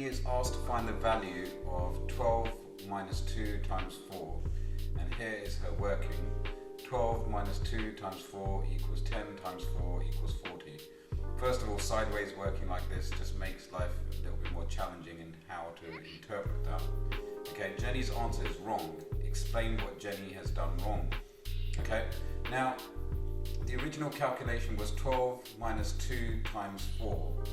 Jenny is asked to find the value of 12 minus 2 times 4, and here is her working. 12 minus 2 times 4 equals 10 times 4 equals 40. First of all, sideways working like this just makes life a little bit more challenging in how to interpret that. Okay, Jenny's answer is wrong. Explain what Jenny has done wrong. Okay, now the original calculation was 12 minus 2 times 4.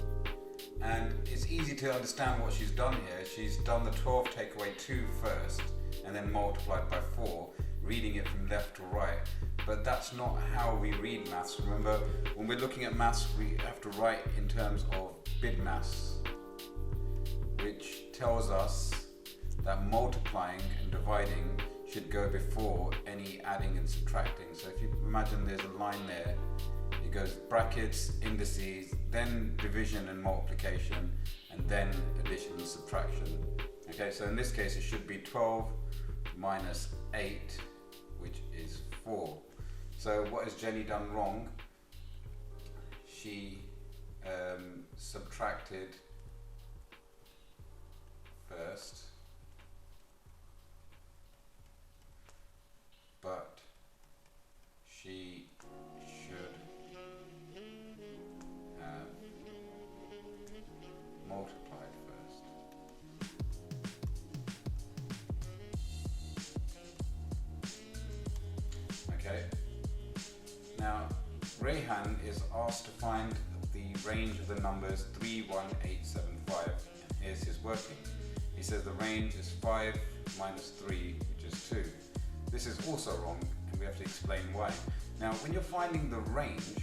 And it's easy to understand what she's done here. She's done the 12 take away 2 first and then multiplied by 4, reading it from left to right. But that's not how we read maths. Remember, when we're looking at maths, we have to write in terms of BIDMAS, which tells us that multiplying and dividing should go before any adding and subtracting. So if you imagine there's a line there, it goes brackets, indices, then division and multiplication, and then addition and subtraction. Okay, so in this case it should be 12 minus 8, which is 4. So what has Jenny done wrong? She subtracted first, but she should have multiplied first. Okay. Now, Rehan is asked to find the range of the numbers 3, 1, 8, 7, 5, and here's his working. He says the range is 5 minus 3, which is 2. This is also wrong, and we have to explain why. Now, when you're finding the range,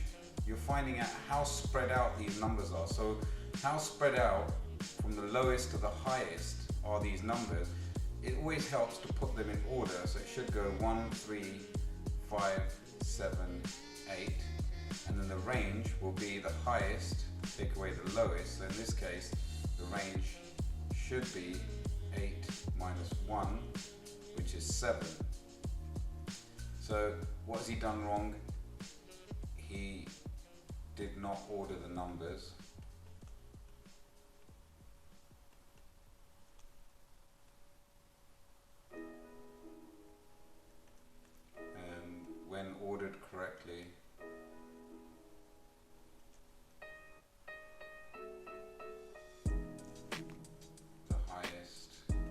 you're finding out how spread out these numbers are. So, how spread out from the lowest to the highest are these numbers? It always helps to put them in order. So it should go 1, 3, 5, 7, 8, and then the range will be the highest, take away the lowest. So in this case, the range should be 8 minus 1, which is 7. So what has he done wrong? He did not order the numbers. When ordered correctly, the highest is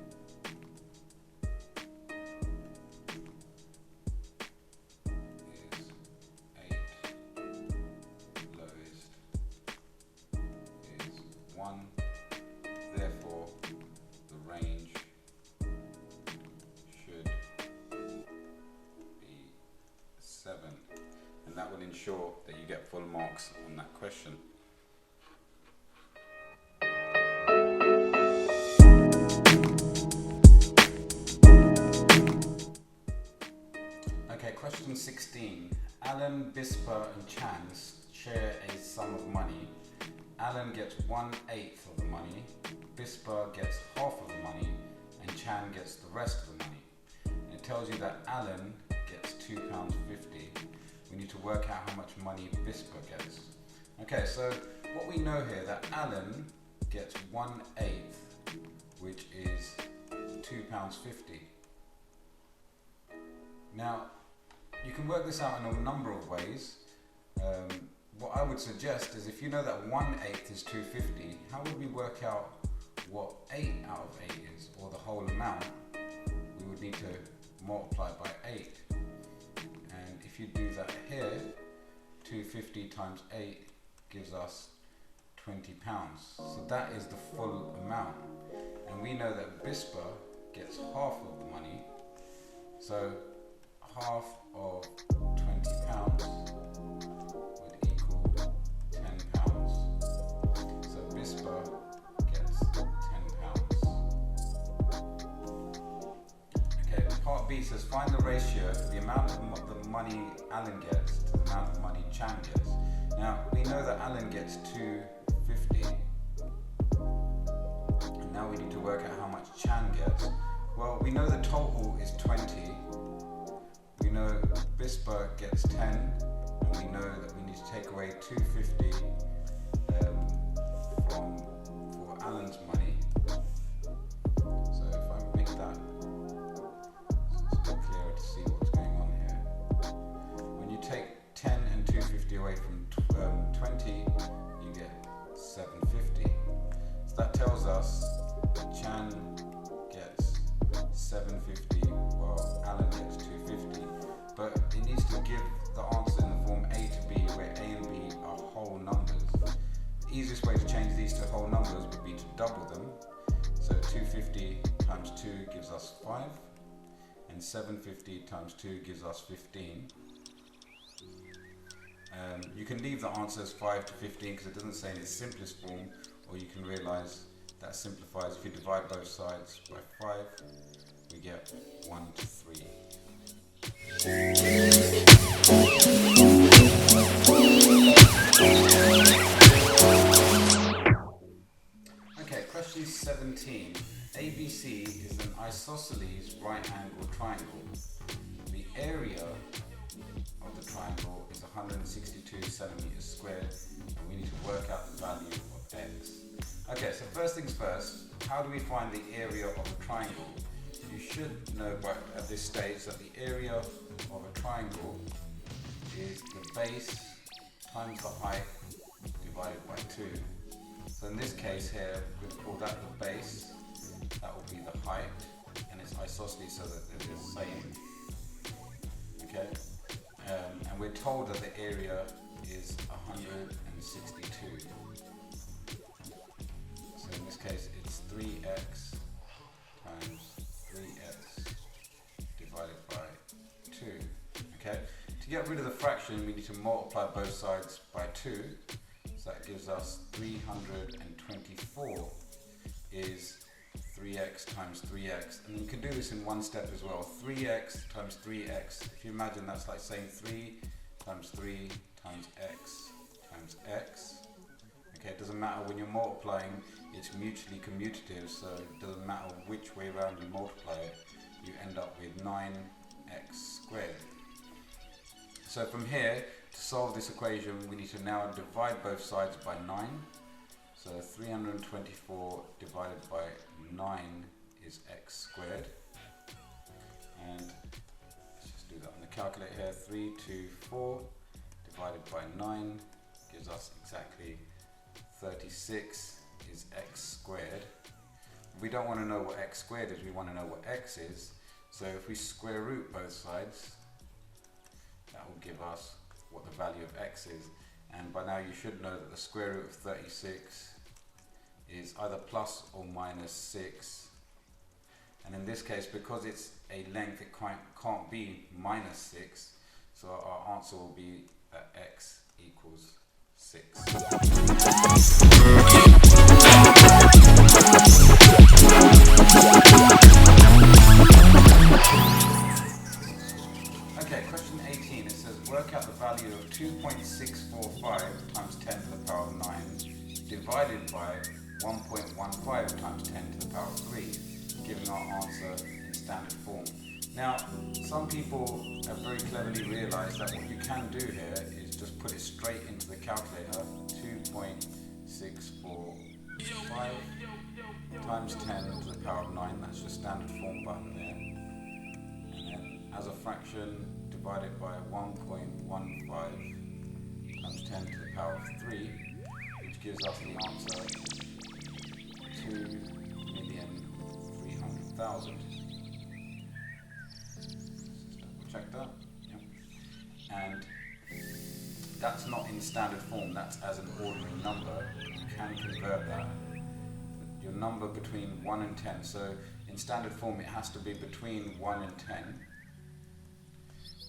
8, lowest is 1, therefore the range should be 7, and that will ensure that you get full marks on that question. Okay, question 16. Alan, Bispa and Chan share a sum of money. Alan gets 1/8 of the money, Bispa gets half of the money, and Chan gets the rest of the money. And it tells you that Alan gets £2.50. We need to work out how much money Bispa gets. Okay, so what we know here that Alan gets 1/8, which is £2.50. Now, you can work this out in a number of ways. What I would suggest is if you know that 1/8 is 250, how would we work out what 8 out of 8 is, or the whole amount? We would need to multiply by 8. And if you do that here, 250 times 8 gives us £20. So that is the full amount. And we know that Bispa gets half of the money. So half of £20 would equal £10. So Bispa gets £10. Okay, part B says find the ratio for the amount of the money Alan gets to the amount of money Chan gets. Now we know that Alan gets £2.50, and now we need to work out how much Chan gets. Well, we know the total is 20. We know Bispa gets 10, and we know that we need to take away 250 for Alan's money. but it needs to give the answer in the form A to B, where A and B are whole numbers. The easiest way to change these to whole numbers would be to double them. So 250 times 2 gives us 5, and 750 times 2 gives us 15. You can leave the answer as 5 to 15 because it doesn't say in its simplest form, or you can realize that simplifies. If you divide both sides by 5, we get 1 to 3. Okay, question 17. ABC is an isosceles right-angled triangle. The area of the triangle is 162 centimeters squared, and we need to work out the value of x. Okay, so first things first, how do we find the area of a triangle? You should know at this stage that the area of a triangle is the base times the height divided by 2. So in this case here, we'll call that the base, that will be the height, and it's isosceles so that they're the same. Okay, and we're told that the area is 162. So in this case, it's 3x times 3x divided by 2. Okay, to get rid of the fraction, we need to multiply both sides by 2. So that gives us 324 is 3x times 3x, and you can do this in one step as well. 3x times 3x, if you imagine that's like saying 3 times 3 times x times x. Okay, it doesn't matter when you're multiplying, it's mutually commutative, so it doesn't matter which way around you multiply it, you end up with 9x squared. So from here, to solve this equation, we need to now divide both sides by 9. So 324 divided by 9 is x squared. And let's just do that on the calculator here. 324 divided by 9 gives us exactly 36 is x squared. We don't want to know what x squared is, we want to know what x is. So if we square root both sides, that will give us what the value of x is. And by now you should know that the square root of 36 is either plus or minus 6. And in this case, because it's a length, it can't be minus 6. So our answer will be that x equals 6. Okay, question 18, it says work out the value of 2.645 times 10 to the power of 9 divided by 1.15 times 10 to the power of 3, giving our answer in standard form. Now, some people have very cleverly realized that what you can do here is just put it straight into the calculator. 2.645 times 10 to the power of 9, that's your standard form button there. And then as a fraction, divided by 1.15 times 10 to the power of 3, which gives us the answer 2,300,000. Check that. Yep. And that's not in standard form, that's as an ordinary number. You can convert that. Your number between 1 and 10, so in standard form it has to be between 1 and 10,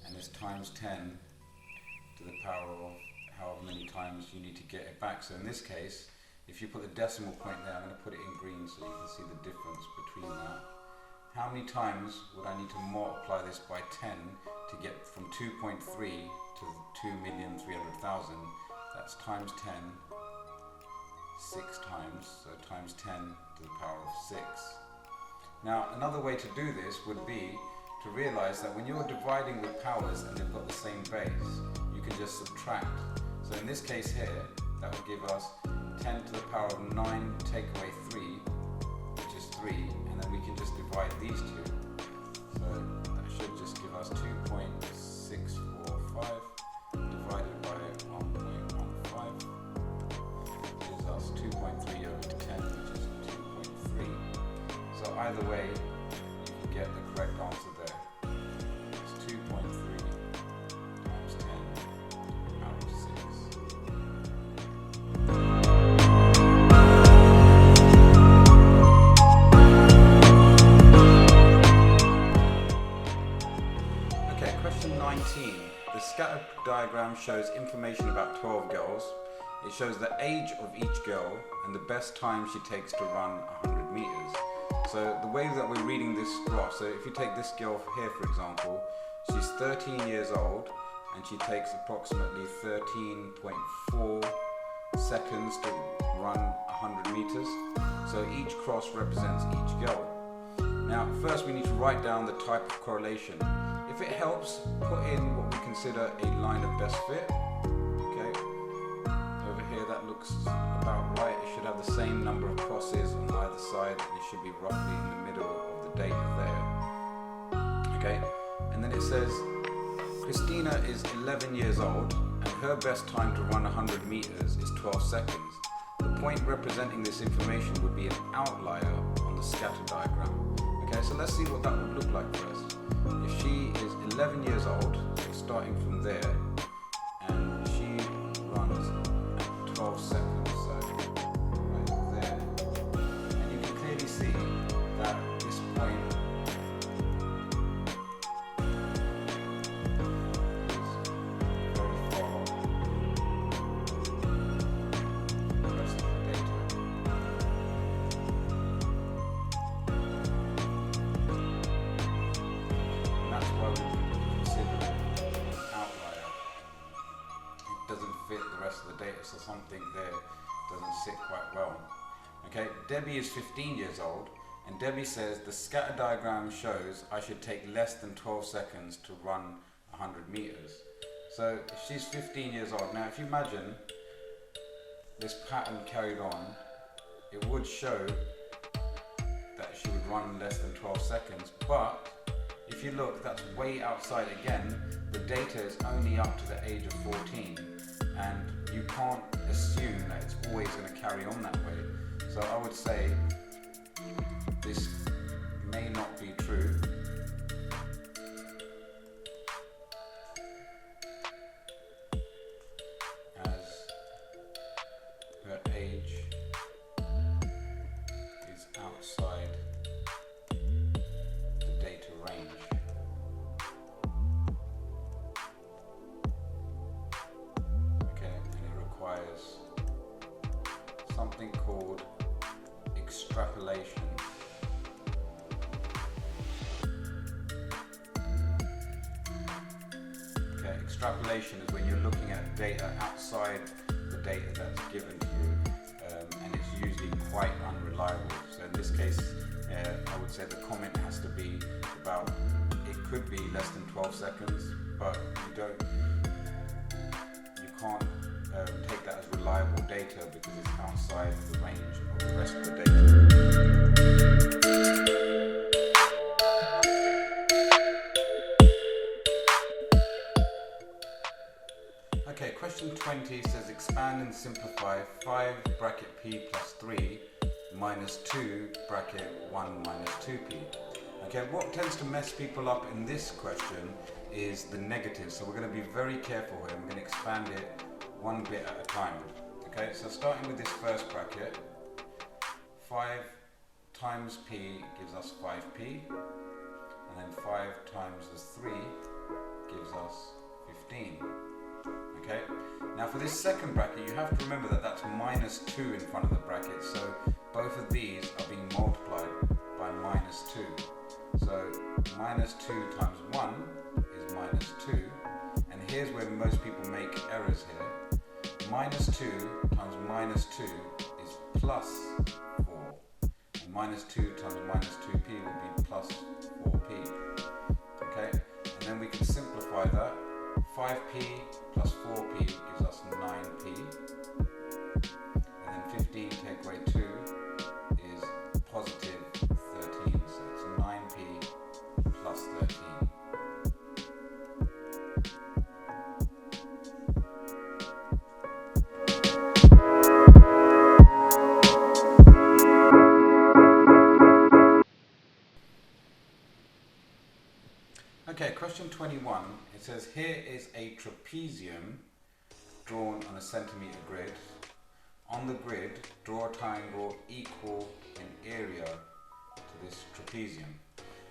and it's times 10 to the power of however many times you need to get it back. So in this case, if you put the decimal point there, I'm going to put it in green so you can see the difference between that. How many times would I need to multiply this by 10 to get from 2.3 to 2,300,000? That's times 10, 6 times, so times 10 to the power of 6. Now, another way to do this would be to realize that when you're dividing with powers and they've got the same base, you can just subtract. So in this case here, that would give us 10 to the power of 9 take away 3, which is 3, and then we can just divide these two. So that should just give us 2.645 divided by 1.15 gives us 2.3 over 10, which is 2.3. So either way, you can get the correct answer there. It's 2.3 diagram shows information about 12 girls. It shows the age of each girl and the best time she takes to run 100 meters. So the way that we're reading this graph, so if you take this girl here for example, she's 13 years old and she takes approximately 13.4 seconds to run 100 meters. So each cross represents each girl. Now first we need to write down the type of correlation. If it helps, put in what we consider a line of best fit. Okay, over here that looks about right. It should have the same number of crosses on either side. It should be roughly in the middle of the data there. Okay, and then it says Christina is 11 years old and her best time to run 100 meters is 12 seconds. The point representing this information would be an outlier on the scatter diagram. Okay, so let's see what that would look like first. If she is 11 years old, so starting from there, and she runs at 12 seconds, so right there, and you can clearly see that this point so something there doesn't sit quite well. Okay, Debbie is 15 years old and Debbie says the scatter diagram shows I should take less than 12 seconds to run 100 meters. So if she's 15 years old, now if you imagine this pattern carried on, it would show that she would run less than 12 seconds, but if you look, that's way outside again. The data is only up to the age of 14 and you can't assume that it's always going to carry on that way. So I would say this may not be true. As her age is outside the data range. Something called extrapolation. Okay, extrapolation is when you're looking at data outside the data that's given to you, and it's usually quite unreliable. So in this case, I would say the comment has to be about it could be less than 12 seconds, but you can't take that as reliable data because it's outside the range of the rest of the data. Okay, question 20 says expand and simplify 5 bracket p plus 3 minus 2 bracket 1 minus 2p. Okay, what tends to mess people up in this question is the negative, so we're going to be very careful here. We're going to expand it one bit at a time. Okay, so starting with this first bracket, 5 times p gives us 5p, and then 5 times the 3 gives us 15. Okay, now for this second bracket, you have to remember that that's minus 2 in front of the bracket, so both of these are being multiplied by minus 2. So minus 2 times 1 is minus 2, and here's where most people make errors here. Minus 2 times minus 2 is plus 4. And minus 2 times minus 2p will be plus 4p. Okay, and then we can simplify that. 5p plus 4p gives us 9p. And then 15 take away 2 is positive 13. So it's 9p plus 13. Okay, question 21, it says here is a trapezium drawn on a centimetre grid. On the grid, draw a triangle equal in area to this trapezium.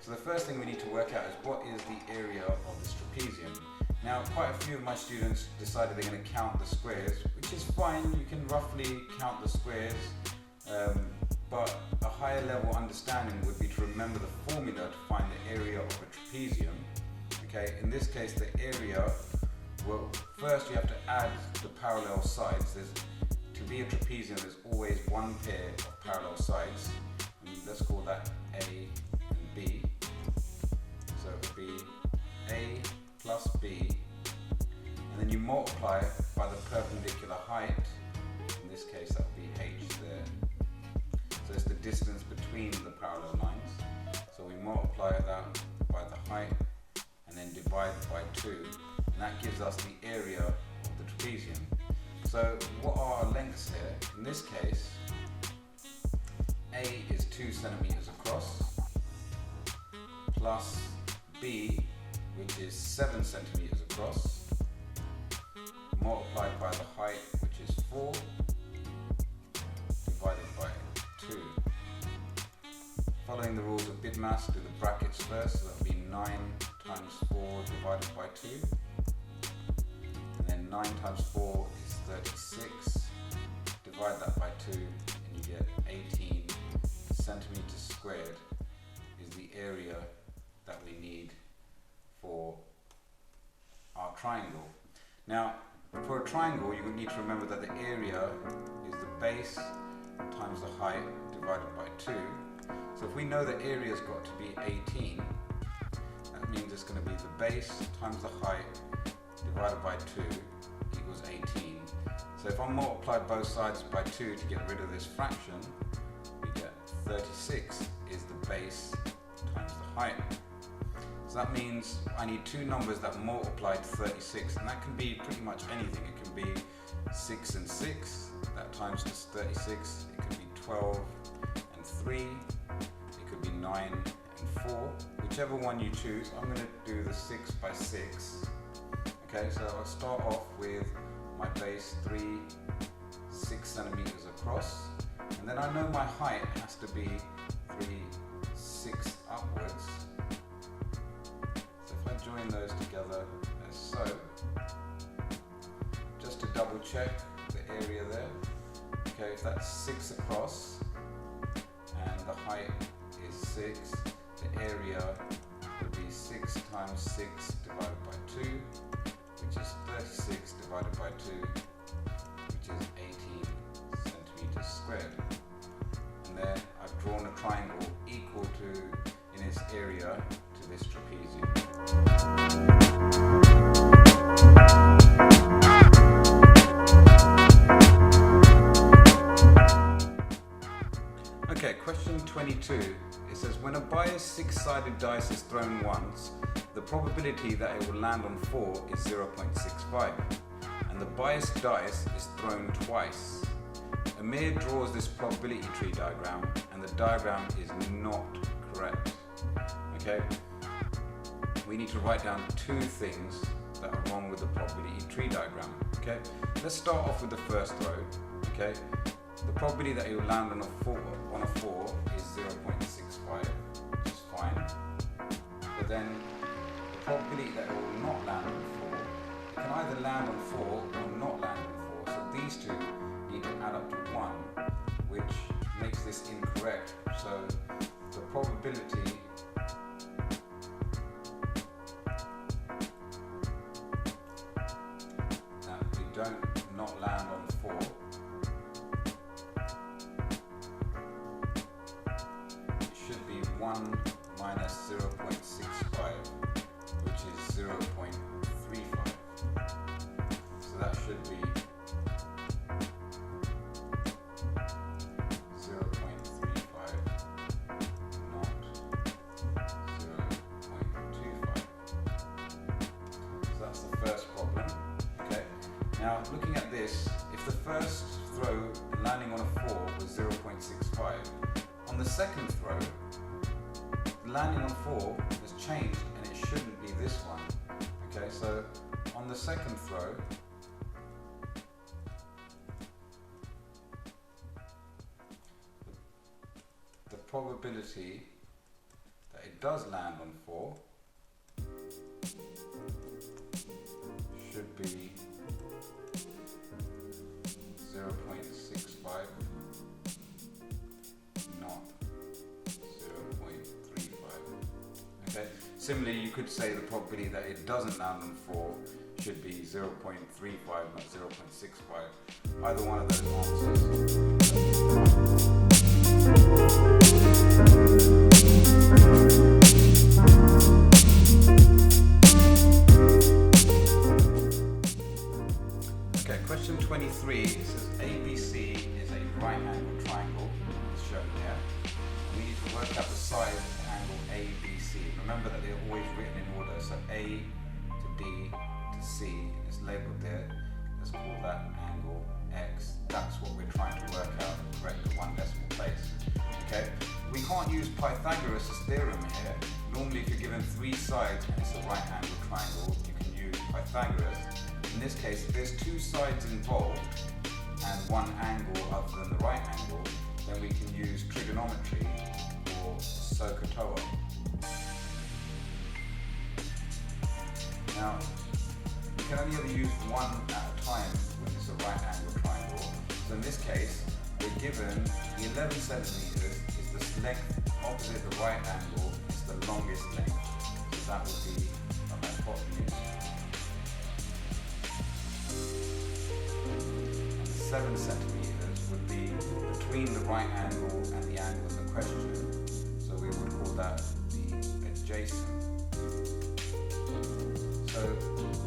So the first thing we need to work out is what is the area of this trapezium. Now, quite a few of my students decided they're going to count the squares, which is fine. You can roughly count the squares, but a higher level understanding would be to remember the formula to find the area of a trapezium. Okay, in this case, the area, well, first you have to add the parallel sides. To be a trapezium, there's always one pair of parallel sides. And let's call that A and B. So it would be A plus B, and then you multiply by the perpendicular height. In this case, that would be H there. So it's the distance between the parallel lines. So we multiply that by the height and then divide by 2, and that gives us the area of the trapezium. So what are our lengths here? In this case, A is 2 centimeters across, plus B, which is 7 centimeters across, multiplied by the height, which is 4, divided by 2. Following the rules of BIDMAS, do the brackets first, so that would be 9 times 4 divided by 2. And then 9 times 4 is 36. Divide that by 2 and you get 18 centimeters squared is the area that we need for our triangle. Now, for a triangle, you need to remember that the area is the base times the height divided by 2. So if we know the area's got to be 18, that means it's going to be the base times the height divided by 2 equals 18. So if I multiply both sides by 2 to get rid of this fraction, we get 36 is the base times the height. So that means I need two numbers that multiply to 36, and that can be pretty much anything. It can be 6 and 6, that times to 36. It could be 12 and 3. It could be 9 and 4. Whichever one you choose, I'm going to do the 6 by 6. Okay, so I'll start off with my base 6 centimeters across, and then I know my height has to be 3/6 upwards. So if I join those together as so, just to double check the area there. Okay, if that's 6 across and the height is 6, the area would be 6 times 6 divided by 2, which is 36 divided by 2, which is 18 centimeters squared. And there I've drawn a triangle equal to, in its area, to this trapezium. Okay, question 22. It says, when a biased 6-sided dice is thrown once, the probability that it will land on 4 is 0.65, and the biased dice is thrown twice. Amir draws this probability tree diagram, and the diagram is not correct. Okay, we need to write down two things that are wrong with the probability tree diagram. Okay, let's start off with the first row. Okay, the probability that it will land on a 4 is 0.65, which is fine. But then the probability that it will not land on 4, it can either land on 4 or not land on 4. So these two need to add up to 1, which makes this incorrect. So the probability that we don't not land on 4 should be 1 minus 0.65, which is 0.35. So that should be 0.35, not 0.25. So that's the first problem. Okay. Now looking at this, if the first throw landing on a 4 was 0.65, on the second throw, landing on 4 has changed and it shouldn't be this one. Okay, so on the second throw, the probability that it it does land on 4 should be 0.65, not 0.35. Okay. Similarly, you could say the probability that it doesn't land on 4 should be 0.35, not 0.65. Either one of those answers. Okay, question 23, it says ABC is a right-angled triangle, as shown here. We need to work out the side of the angle ABC. Remember that they're always written in order, so A to D to C is labelled there. Let's call that angle X. That's what we're trying to work out, correct the one decimal place. Okay, we can't use Pythagoras' theorem here. Normally, if you're given 3 sides and it's a right-angled triangle, you can use Pythagoras. In this case, if there's 2 sides involved and one angle other than the right angle, then we can use trigonometry or SOHCAHTOA. Now, you can only ever use one at a time when it's a right angle triangle. So in this case, we're given the 11 centimeters is the length opposite the right angle, it's the longest length. So that would be the hypotenuse. And 7 centimeters would be between the right angle and the angle in question. So we would call that the adjacent. So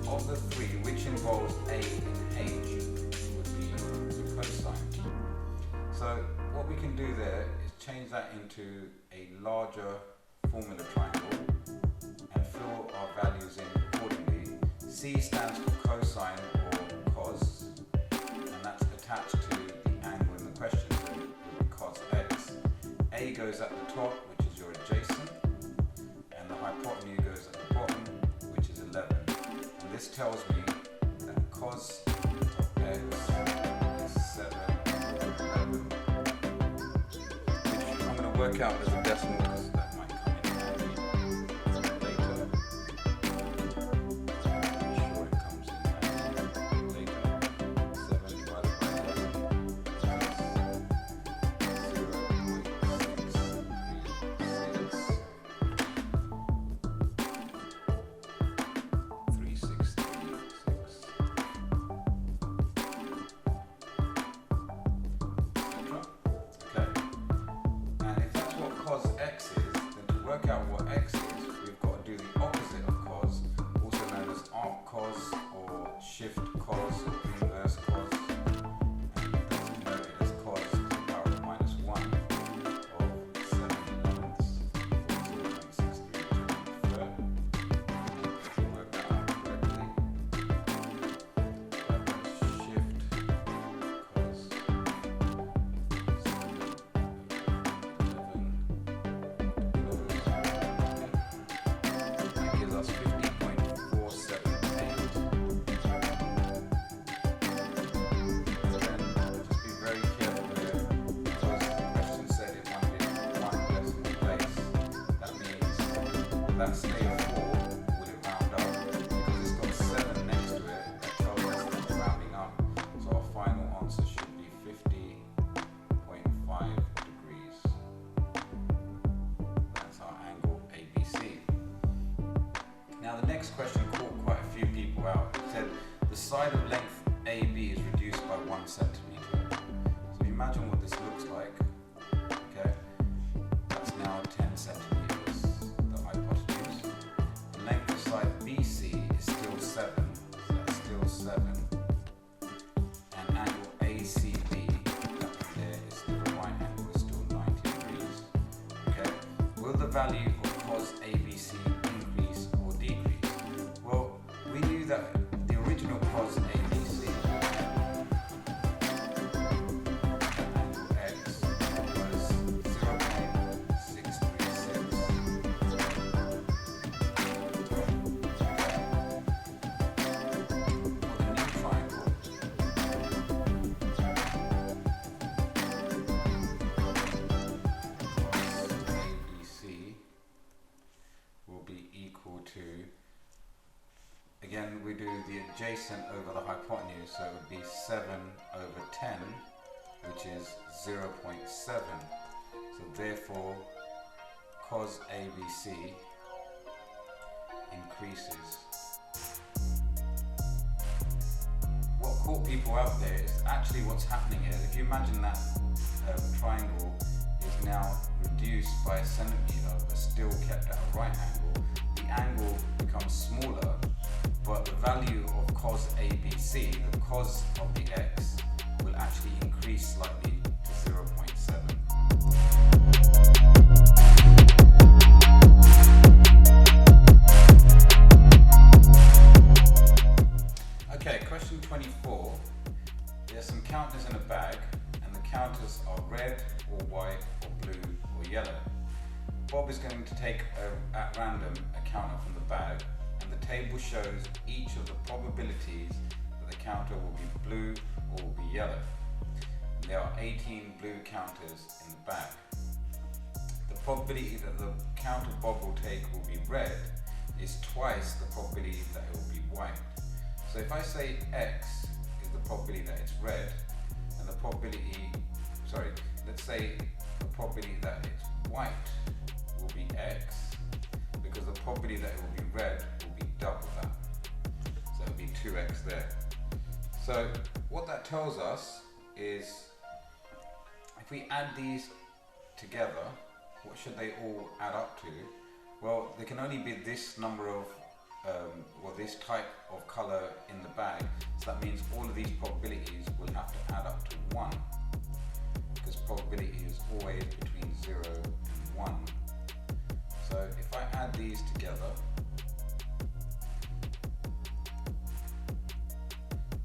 of the 3, which involves A and H would be the cosine. So what we can do there is change that into a larger formula triangle and fill our values in accordingly. C stands for cosine or cos, and that's attached to the angle in the question, so it would be cos x. A goes at the top, which is your adjacent, and the hypotenuse goes at the bottom, which is 11. And this tells me that cos of x is 7 over 11, which I'm going to work out as a decimal because that might come in handy later. I'm sure it comes in handy later. 7 divided by 11 is 0.636. Okay. And if that's what cos x is, then to work out what x is, we've got to do the opposite of cos, also known as arc cos or shift cos or inverse cos. And that's denoted as cos to the power of minus 1 of 7 elevenths, or 0.632. If you work that out correctly, that was shift cos 7 that gives us 50.478. Again, just be very careful here because the question said it wanted one decimal place. That means that stay of 4 would it round up because it's got 7 next to it. That tells us that it's rounding up. So our final answer should be 50.5 degrees. That's our angle ABC. Now the next question caught quite a few people out. It said the side of length AB is reduced by 1 centimeter. So imagine what this looks like. Okay, that's now 10 centimeters, the hypotenuse. The length of side BC is still 7, so that's still 7. And angle ACB, that one there is still a right angle, is still 90 degrees. Okay, will the value of cos ABC increase or decrease? Well, we knew that the original cos ABC angle X was 0.636. For the new triangle, cos ABC again we do the adjacent over the hypotenuse, so it would be 7 over 10, which is 0.7. So therefore cos ABC increases. What caught people out there is actually what's happening here. If you imagine that triangle is now reduced by a centimetre but still kept at a right angle, the angle becomes smaller, but the value of cos ABC, the cos of the x, will actually increase slightly to 0.7. Okay, question 24. There's some counters in a bag, and the counters are red or white or blue or yellow. Bob is going to take at random a counter from the bag, and the table shows each of the probabilities that the counter will be blue or will be yellow. And there are 18 blue counters in the bag. The probability that the counter Bob will take will be red is twice the probability that it will be white. So if I say x is the probability that it's red, and the probability, let's say the probability that it's white will be x, because the probability that it will be red will be double that. So it will be 2x there. So what that tells us is, if we add these together, what should they all add up to? Well, there can only be this number of this type of colour in the bag, so that means all of these probabilities will have to add up to 1, because probability is always between 0 and 1. So if I add these together,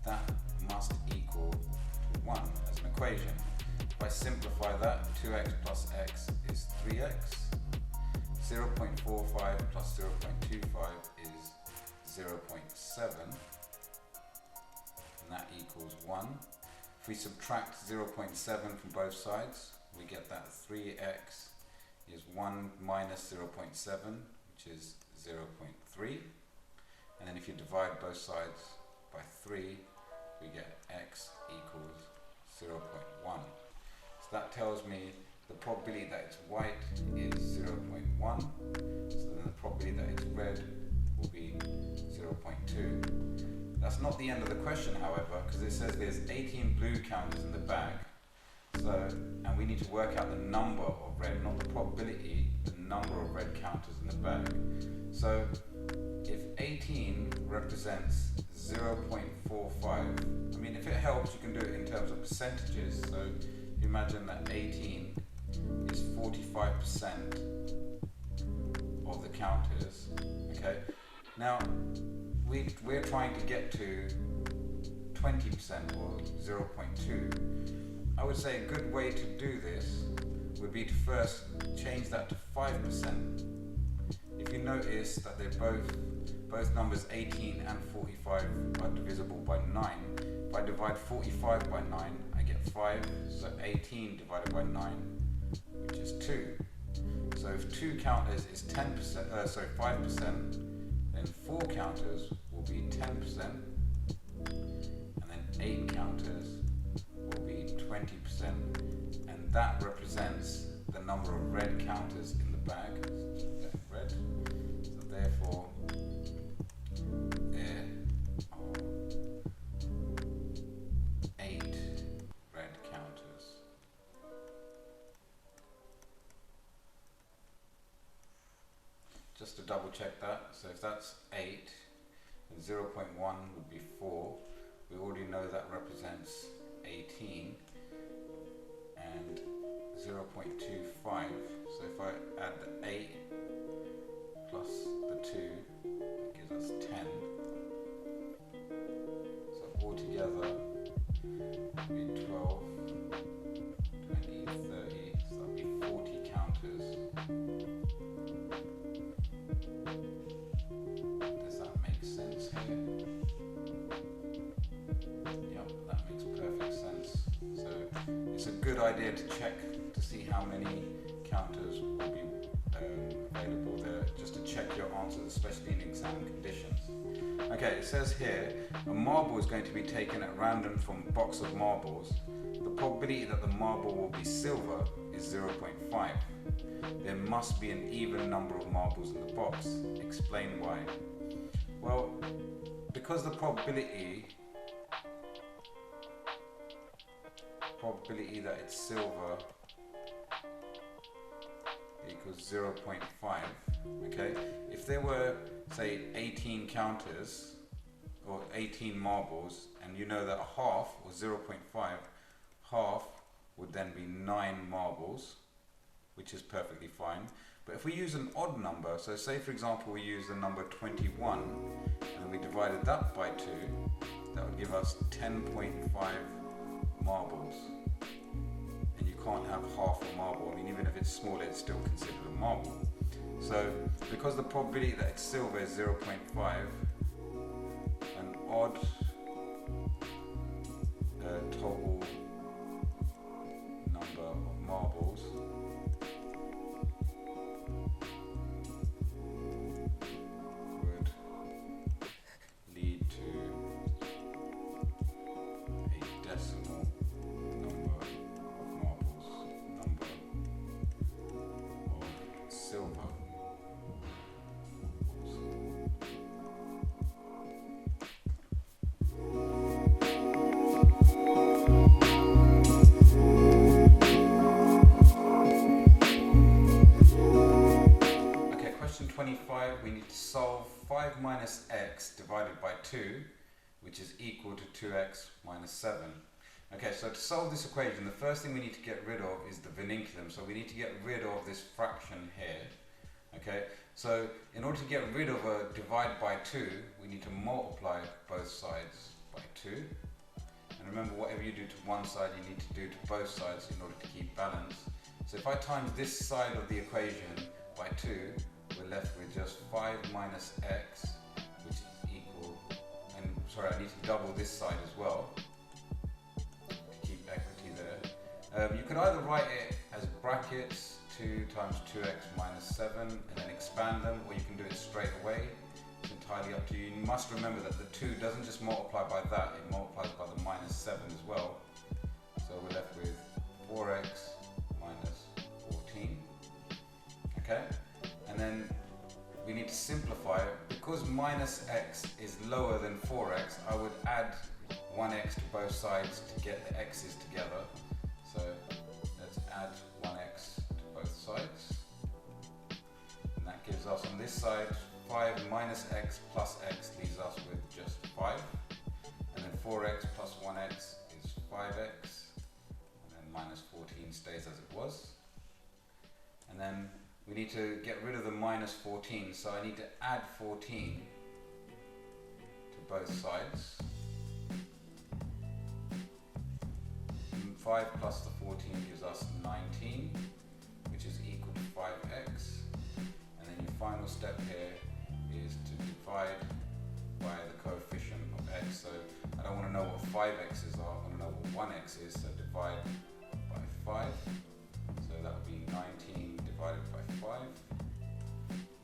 that must equal to 1 as an equation. If I simplify that, 2x plus x is 3x. 0.45 plus 0.25 is 0.7, and that equals 1. If we subtract 0.7 from both sides, we get that 3x is 1 minus 0.7, which is 0.3. And then if you divide both sides by 3, we get x equals 0.1. So that tells me the probability that it's white is 0.1, so then the probability that it's red will be 0.2. That's not the end of the question, however, because it says there's 18 blue counters in the bag, and we need to work out the number of red, not the probability, the number of red counters in the bag. So if 18 represents 0.45, I mean, if it helps, you can do it in terms of percentages. So you imagine that 18 is 45% of the counters. Okay. Now we're trying to get to 20% or 0.2. I would say a good way to do this would be to first change that to 5%. If you notice that they're both numbers 18 and 45 are divisible by 9. If I divide 45 by 9, I get 5. So 18 divided by 9, which is 2. So if 2 counters is 5%, then 4 counters will be 10%, and then 8 counters will be 20%, and that represents the number of red counters in the bag. Red. So therefore, there are 8 red counters. Just to double check that, so if that's 8, and 0.1 would be 4, we already know that represents 18, and 0.25, so if I add the 8 plus the 2, that gives us 10, so altogether it would be 12, 20, 30, so that would be 40 counters. Does that make sense here? Yep, that makes perfect sense. So it's a good idea to check to see how many counters will be available there, just to check your answers especially in exam conditions. Okay, it says here, a marble is going to be taken at random from a box of marbles. The probability that the marble will be silver is 0.5. There must be an even number of marbles in the box. Explain why. Well, because the probability that it's silver equals 0.5. Okay, if there were, say, 18 counters or 18 marbles, and you know that half was 0.5, half would then be 9 marbles, which is perfectly fine. But if we use an odd number, so say for example we use the number 21 and we divided that by 2, that would give us 10.5 marbles. And you can't have half a marble. I mean, even if it's smaller, it's still considered a marble. So because the probability that it's silver is 0.5, an odd total number of marbles would lead to a decimal number of marbles, number of silver. Question 25, we need to solve 5 minus x divided by 2, which is equal to 2x minus 7. Okay, so to solve this equation, the first thing we need to get rid of is the vinculum. So we need to get rid of this fraction here. Okay, so in order to get rid of a divide by 2, we need to multiply both sides by 2. And remember, whatever you do to one side, you need to do to both sides in order to keep balance. So if I times this side of the equation by 2, we're left with just 5 minus x, which is equal, and sorry, I need to double this side as well to keep equity there. You could either write it as brackets 2 times 2x minus 7 and then expand them, or you can do it straight away. It's entirely up to you. You must remember that the 2 doesn't just multiply by that, it multiplies by the minus 7 as well. So we're left with 4x minus 14. Okay? And then we need to simplify it. Because minus x is lower than 4x, I would add 1x to both sides to get the x's together. So let's add 1x to both sides. And that gives us on this side 5 minus x plus x leaves us with just 5. And then 4x plus 1x is 5x. And then minus 14 stays as it was. And then we need to get rid of the minus 14, so I need to add 14 to both sides. 5 plus the 14 gives us 19, which is equal to 5x. And then your final step here is to divide by the coefficient of x. So I don't want to know what 5x's are, I want to know what 1x is, so divide by 5. So that would be 19 divided by 5,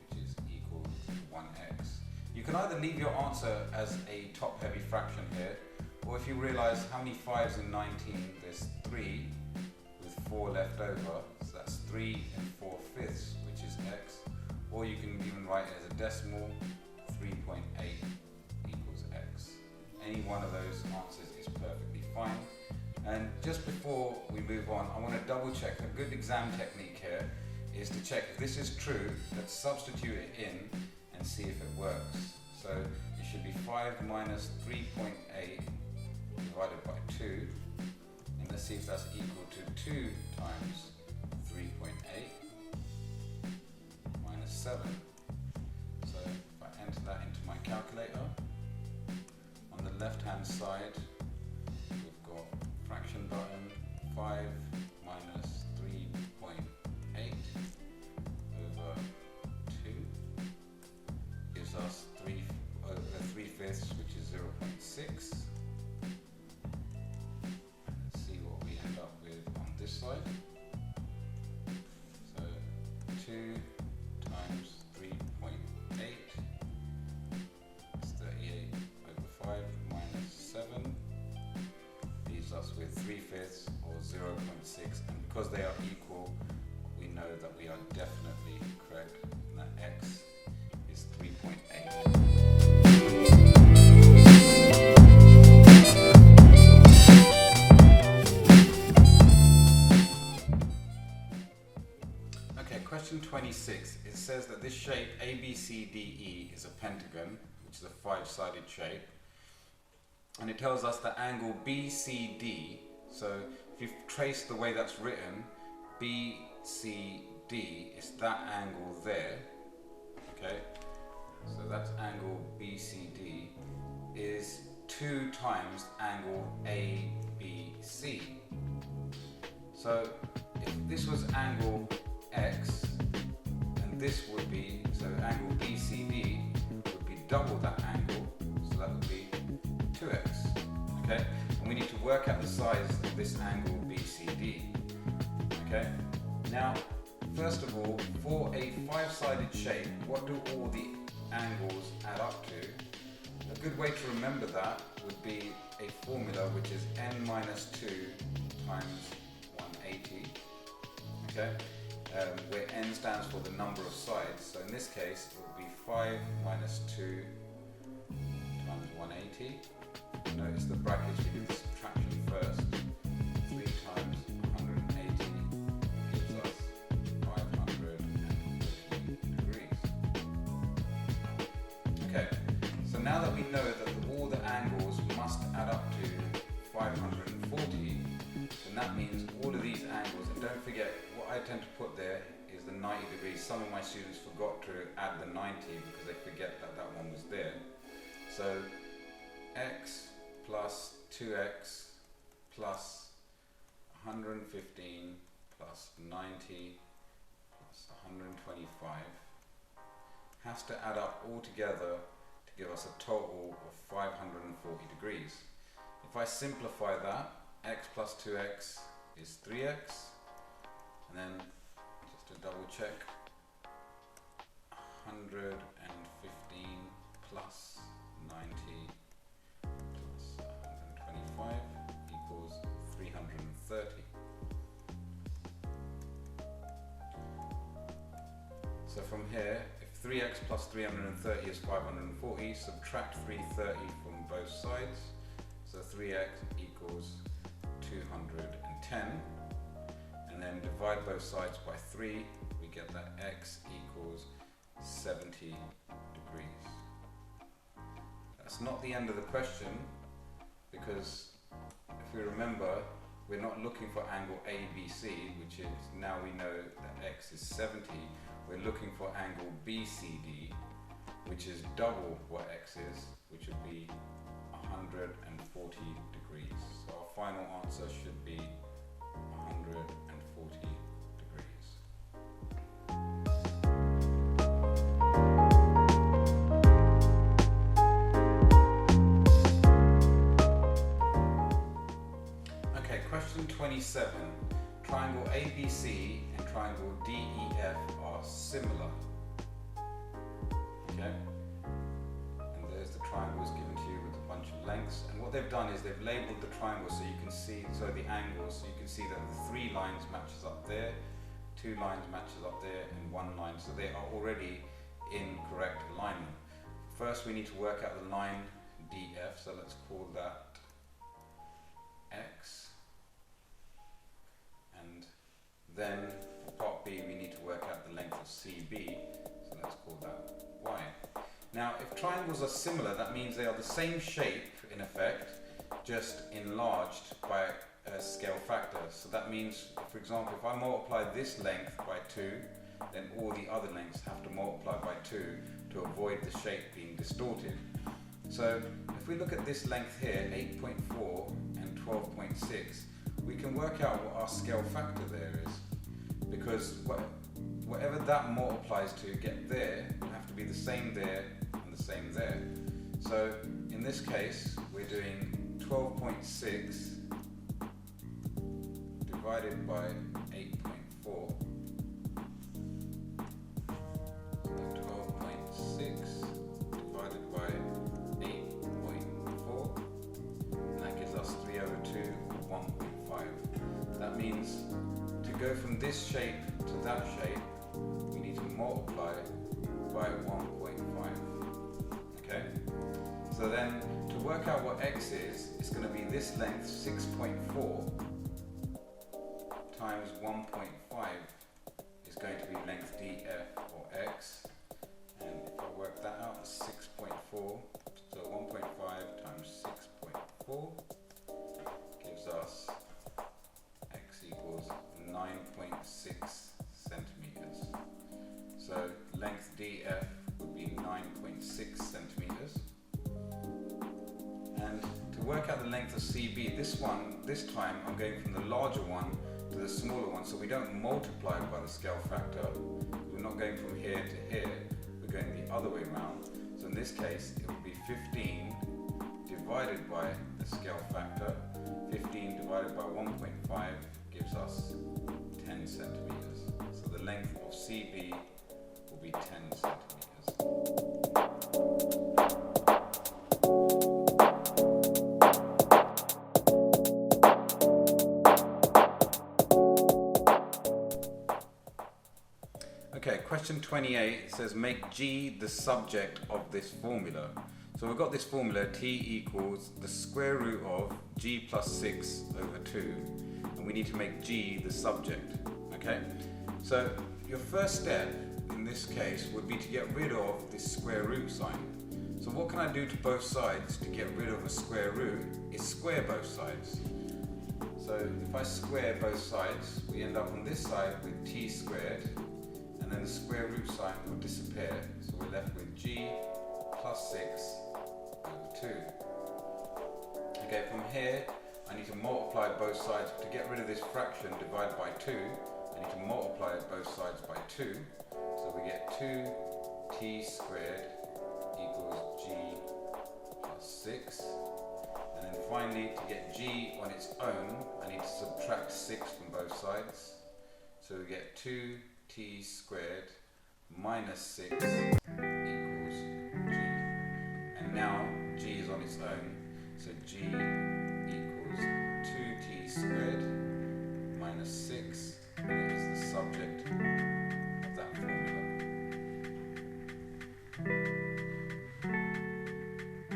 which is equal to 1x. You can either leave your answer as a top-heavy fraction here, or if you realize how many 5s in 19, there's 3 with 4 left over, so that's 3 4/5, which is x. Or you can even write it as a decimal, 3.8 equals x. Any one of those answers is perfectly fine. And just before we move on, I want to double check. A good exam technique here is to check if this is true. Let's substitute it in and see if it works. So it should be 5 minus 3.8 divided by 2. And let's see if that's equal to 2 times 3.8 minus 7. So if I enter that into my calculator, on the left-hand side, we've got fraction button, 5 minus 3.8 over 2 gives us 3/5, which is 0.6. Let's see what we end up with on this side. So 2 times 3.8 they are equal, we know that we are definitely correct, and that x is 3.8. Okay, question 26. It says that this shape ABCDE is a pentagon, which is a 5-sided shape, and it tells us that angle BCD, so if you trace the way that's written, BCD is that angle there, okay? So that's angle BCD is 2 times angle ABC. So if this was angle X, and this would be, so angle BCD would be double that angle, so that would be 2x, okay? And we need to work out the size of this angle BCD, okay? Now, first of all, for a 5-sided shape, what do all the angles add up to? A good way to remember that would be a formula which is n minus 2 times 180, okay? Where n stands for the number of sides. So in this case, it would be 5 minus 2 times 180. Notice the brackets, we do the subtraction first. 3 times 180 gives us 540 degrees. Okay, so now that we know that all the angles must add up to 540, then that means all of these angles, and don't forget, what I tend to put there is the 90 degrees. Some of my students forgot to add the 90 because they forget that that one was there. So x plus 2x plus 115 plus 90 plus 125 has to add up all together to give us a total of 540 degrees. If I simplify that, x plus 2x is 3x, and then just to double check, 115 plus 90 plus 125 equals 330. So from here, if 3x plus 330 is 540, subtract 330 from both sides. So 3x equals 210, and then divide both sides by 3, we get that x equals 70 degrees. That's not the end of the question, because if we remember, we're not looking for angle ABC, which is, now we know that x is 70, we're looking for angle BCD, which is double what x is, which would be 140 degrees. So our final answer should be 140 degrees. Okay, question 27. Triangle ABC and triangle DEF are similar. Okay? And there's the triangles given to you with a bunch of lengths. And what they've done is they've labeled the triangles so you can see, so the angles, so you can see that the 3 lines matches up there, 2 lines matches up there, and 1 line. So they are already in correct alignment. First we need to work out the line DF, so let's call that X. And then for part B we need to work out the length of CB, so let's call that Y. Now if triangles are similar, that means they are the same shape in effect, just enlarged by a scale factor. So that means, for example, if I multiply this length by 2, then all the other lengths have to multiply by 2 to avoid the shape being distorted. So if we look at this length here, 8.4 and 12.6, we can work out what our scale factor there is, because whatever that multiplies to get there will have to be the same there and the same there. So in this case we're doing 12.6 divided by 8.4. 12.6 divided by 8.4, and that gives us 3/2 or 1.5. That means to go this shape to that shape, we need to multiply by 1.5. Okay? So then, to work out what x is, it's going to be this length 6.4 times 1.5 is going to be length df or x. And if I work that out, it's 6.4. So 1.5 times 6.4 gives us x equals 9.6 centimeters. So length df would be 9.6 centimeters. And to work out the length of CB, this time I'm going from the larger one to the smaller one, so we don't multiply by the scale factor. We're not going from here to here, we're going the other way around. So in this case, it would be 15 divided by the scale factor. 15 divided by 1.5 gives us 10 centimeters. So the length of CB will be 10 centimeters. Okay, question 28 says make G the subject of this formula. So we've got this formula, T equals the square root of G plus 6 over 2, and we need to make G the subject. Okay, so your first step in this case would be to get rid of this square root sign. So what can I do to both sides to get rid of a square root? Is square both sides. So if I square both sides, we end up on this side with T squared, and then the square root sign will disappear. So we're left with G plus 6 over 2. Okay, from here I need to multiply both sides. To get rid of this fraction divided by 2, I need to multiply both sides by 2. So we get 2t squared equals G plus 6. And then finally, to get G on its own, I need to subtract 6 from both sides. So we get 2t squared minus 6 equals G. And now G is on its own. So G equals 2t squared minus 6, and it is the subject